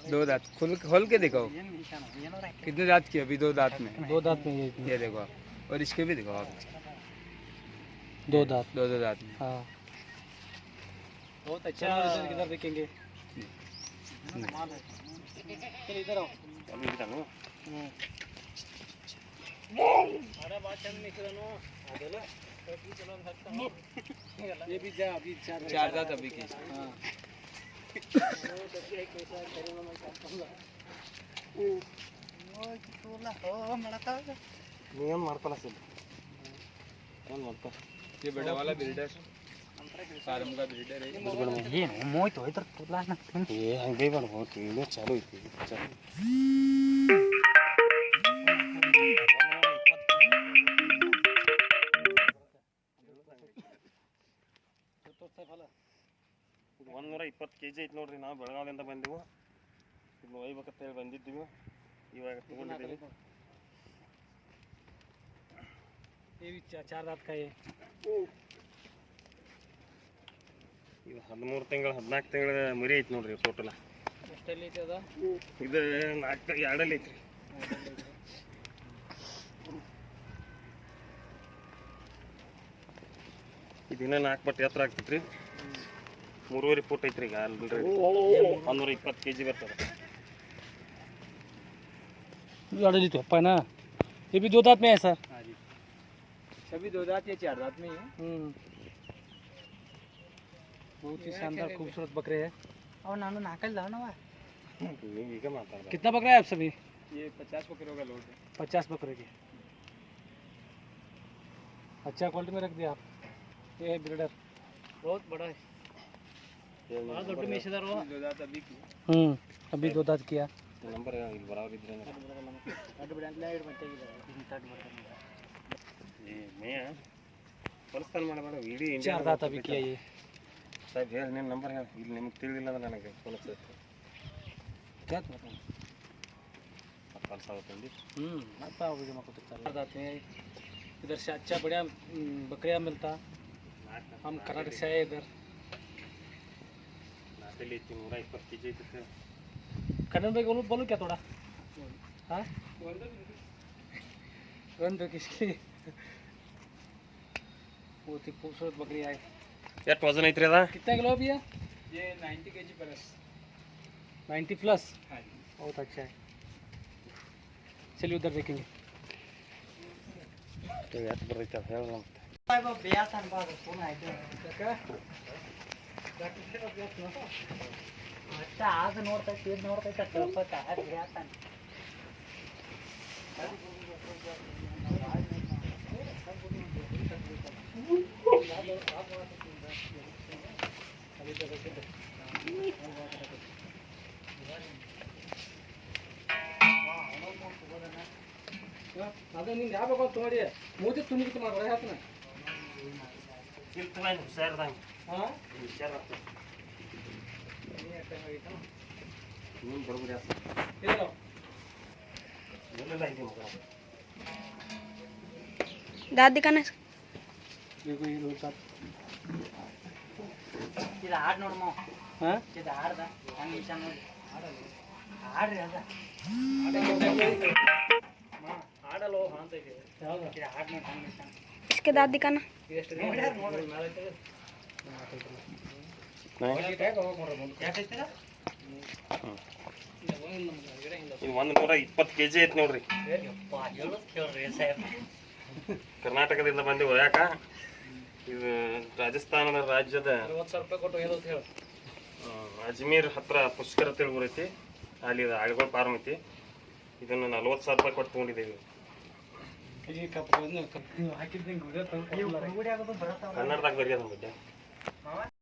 दो दांत खोल के दिखाओ कितने दांत की अभी? दो दांत में ये देखो और इसके भी दिखाओ आप। दो दांत में। हाँ बहुत अच्छा। इधर देखेंगे इधर आओ। ये भी जा अभी चार दांत अभी की। हाँ ये बड़ा वाला बिल्डर फार्म का बिल्डर है ये मोय तो इधर तुला ना ये हंगे बन बहुत ये चालू है चल ಇದು 120 kg ಐತೆ ನೋಡ್ರಿ. ನಾವು ಬೆಳಗಾವಿಯಿಂದ ಬಂದೆವು. ಇದು ಒಯ್ಬೇಕಂತ ಹೇಳಿ ಬಂದಿದ್ದೀವಿ. ಇವಾಗ ತಗೊಂಡಿದ್ದೀವಿ. ये भी चार दांत का है। ಇದು 13 ತಿಂಗಳು 14 ತಿಂಗಳ ಮರಿ ಐತೆ ನೋಡ್ರಿ ಟೋಟಲ್. ಎಷ್ಟಲ್ಲಿ ಐತೆ ಅದ? ಇದು 2 ಐತ್ರಿ. ಇದನ್ನ 4 ಪಟ್ಟು ಎತ್ತರ ಆಗ್ತೈತ್ರಿ. 3.5 ಫುಟ್ ಐತ್ರಿ. ಈಗ ಆಲ್ರೆಡಿ 120 kg ಬರ್ತದೆ. गाड़ी तो अपा ना ये भी दो दांत में है सर। हाँ जी सभी दो दांत या चार दांत में ही है। बहुत ही शानदार खूबसूरत बकरे हैं। और नानू नाकल लाओ ना ಈಗ ಮಾತಾಡ कितना बकरा है आप सभी? ये 50 बकरों का लोड है। 50 बकरे के अच्छा क्वालिटी में रख दिया आप। ये है ब्रीडर बहुत बड़ा है। दो मेशेदार हो। दो दांत अभी की। अभी दो दांत किया। ನಂಬರ್ ಇಲ್ಲಿ ಬರಾವರ್ ಇದ್ರೆ ಈ ಮೇಯ ಪರ್ಸನಲ್ ಮಾಡಬೇಡ ವಿಡಿ ಇಂಡಿಯಾ 4 दांत अभी किया ये। ಸಾಹೇಬ್ ಹೇಳಿ ನಿಮ್ಮ ನಂಬರ್ ಹೇಳಿ. ಇಲ್ಲಿ ನಿಮಗೆ ತಿಳಿದಿಲ್ಲ ಅಂದ್ರೆ ನನಗೆ ಫೋನ್ ಹಚ್ಚುತ್ತೆ. क्या तो बताऊं? कल सावतंदी आता होगी जमा को तो जाते हैं। इधर से अच्छा बढ़िया बकरियां मिलता। हम कर्नाटक से आए इधर। नातेली 120 kg ಐತೆ. कन्नड़ में बोलो क्या थोड़ा? हाँ रन दो किसकी? बहुत ही खूबसूरत बकरी है। ಎಷ್ಟು ವಜನ್ ಐತ್ರಿ ಅದ? कितना किलो भी है? ये 90 kg प्लस। 90 प्लस। हाँ जी बहुत अच्छा है। चलिए उधर देखेंगे। ಎಷ್ಟು ಬರ್ತೈತೆ ಅಂತ ಹೇಳ ನಮ್ಗೆ. अच्छा आज ನೋಡ್ತಾ ಇದ್ದೀವಿ ನೋಡ್ತಾ ಇದ್ದ ಸ್ವಲ್ಪ ತಾರ್ ಬ್ಯಾತಾನ ಅದೇ ನಿಂಗೆ ಯಾವ ಬೇಕು ನೋಡಿ ಮೂತಿ ತುಂಬಿಟ್ಟು ಮಾಡ್ಬಾರ ಹೇಳ್ತಾನೆ ಇಲ್ಲಿ ತಗೊಂಡು ಹುಷಾರ್ದಂಗೆ. ಹಾಂ ಹುಷಾರಾಗ್ತದೆ. ನೀನು ಬರೋಬ್ಬರಿ ಆಗ್ತದೆ. ಏನು ಎಲ್ಲೆಲ್ಲ ಇದೆ ಮಗ. दांत दिखाना। देखो ये लोग साथ ಇದು ಹಾಡು ನೋಡಮ್ಮ. हाँ ಇದು ಹಾಡ್ದ ಹಂಗೆ ಇಷ್ಟ ನೋಡಿ ಹಾಡ್ರಿ ಅದ ಆಡಲು ಅಂತ ಇದೆ ಹೌದಾ ಇದು ಹಾಡು ನೋಡಿ ಹಂಗೆ ಇಷ್ಟ इसके दांत दिखाना। ಎಷ್ಟು ಯಾಕೈತಿದ ಇದು 120 kg ಐತೆ ನೋಡ್ರಿ. ಕೇಳ್ರಿ ಸಾಹೇಬ್. ಕರ್ನಾಟಕದಿಂದ ಬಂದೆವು. ಯಾಕ ಇದು ರಾಜಸ್ಥಾನದ ರಾಜ್ಯದ 40,000 ರೂಪಾಯಿ ಕೊಟ್ಟು ಏನಂತ ಹೇಳು. ಅಜ್ಮೀರ್ ಹತ್ರ ಪುಷ್ಕರ ತಿಳಿ ಐತಿ. ಅಲ್ಲಿ ಆಳುಗಳ ಫಾರ್ಮ್ ಐತಿ. ಇದನ್ನು 40,000 ರೂಪಾಯಿ ಕೊಟ್ಟು ತೊಗೊಂಡಿದ್ದೀವಿ. ಈ ಕಪ್ಪು ಹಾಕಿದ್ದಂಗೆ ಗುಡಿ ಆಗೋದು ಬರತ್ತಾವ ಕನ್ನಡದಾಗ ಬರೆಯೋದು ಬಗ್ಗೆ